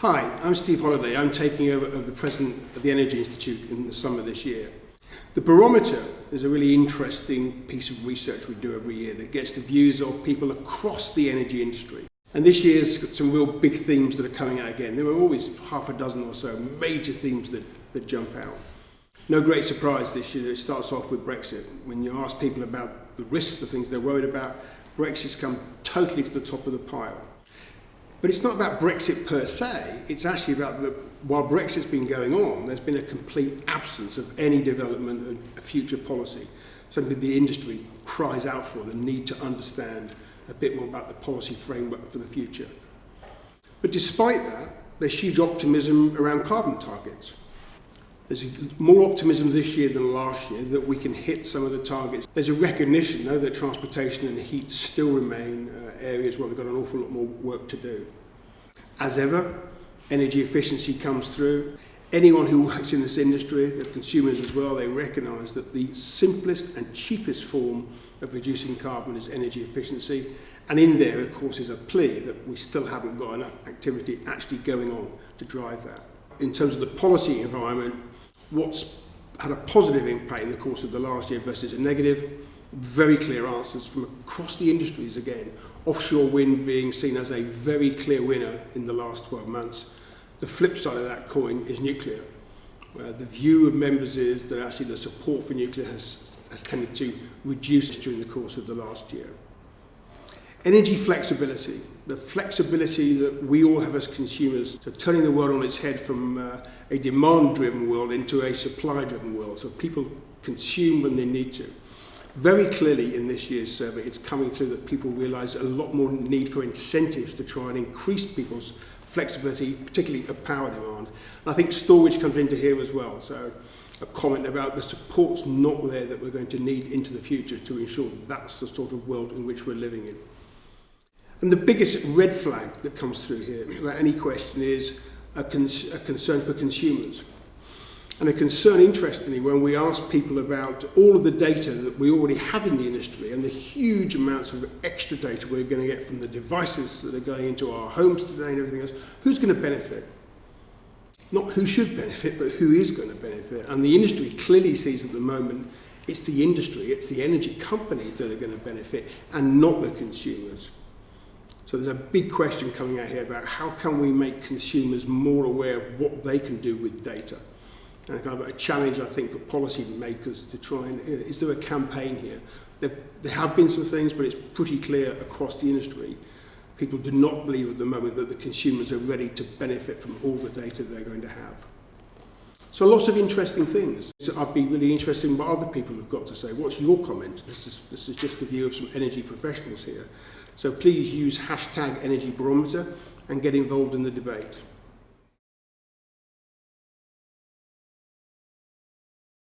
Hi, I'm Steve Holliday. I'm taking over as the President of the Energy Institute in the summer this year. The Barometer is a really interesting piece of research we do every year that gets the views of people across the energy industry. And this year's got some real big themes that are coming out again. There are always half a dozen or so major themes that jump out. No great surprise this year. It starts off with Brexit. When you ask people about the risks, the things they're worried about, Brexit's come totally to the top of the pile. But it's not about Brexit per se, it's actually about while Brexit's been going on, there's been a complete absence of any development of future policy. Something the industry cries out for, the need to understand a bit more about the policy framework for the future. But despite that, there's huge optimism around carbon targets. There's more optimism this year than last year that we can hit some of the targets. There's a recognition, though, that transportation and heat still remain areas where we've got an awful lot more work to do. As ever, energy efficiency comes through. Anyone who works in this industry, the consumers as well, they recognise that the simplest and cheapest form of reducing carbon is energy efficiency. And in there, of course, is a plea that we still haven't got enough activity actually going on to drive that. In terms of the policy environment, what's had a positive impact in the course of the last year versus a negative? Very clear answers from across the industries again. Offshore wind being seen as a very clear winner in the last 12 months. The flip side of that coin is nuclear. The view of members is that actually the support for nuclear has tended to reduce during the course of the last year. Energy flexibility, the flexibility that we all have as consumers, so turning the world on its head from a demand-driven world into a supply-driven world, so people consume when they need to. Very clearly in this year's survey, it's coming through that people realise a lot more need for incentives to try and increase people's flexibility, particularly of power demand. And I think storage comes into here as well, so a comment about the support's not there that we're going to need into the future to ensure that's the sort of world in which we're living in. And the biggest red flag that comes through here, without any question, is a concern for consumers. And a concern, interestingly, when we ask people about all of the data that we already have in the industry and the huge amounts of extra data we're going to get from the devices that are going into our homes today and everything else, who's going to benefit? Not who should benefit, but who is going to benefit. And the industry clearly sees at the moment it's the industry, it's the energy companies that are going to benefit and not the consumers. So there's a big question coming out here about how can we make consumers more aware of what they can do with data. And kind of a challenge, I think, for policy makers to try and, is there a campaign here? There have been some things, but it's pretty clear across the industry. People do not believe at the moment that the consumers are ready to benefit from all the data they're going to have. So lots of interesting things. So I'd be really interested in what other people have got to say. What's your comment? This is just the view of some energy professionals here. So please use #Energy Barometer and get involved in the debate.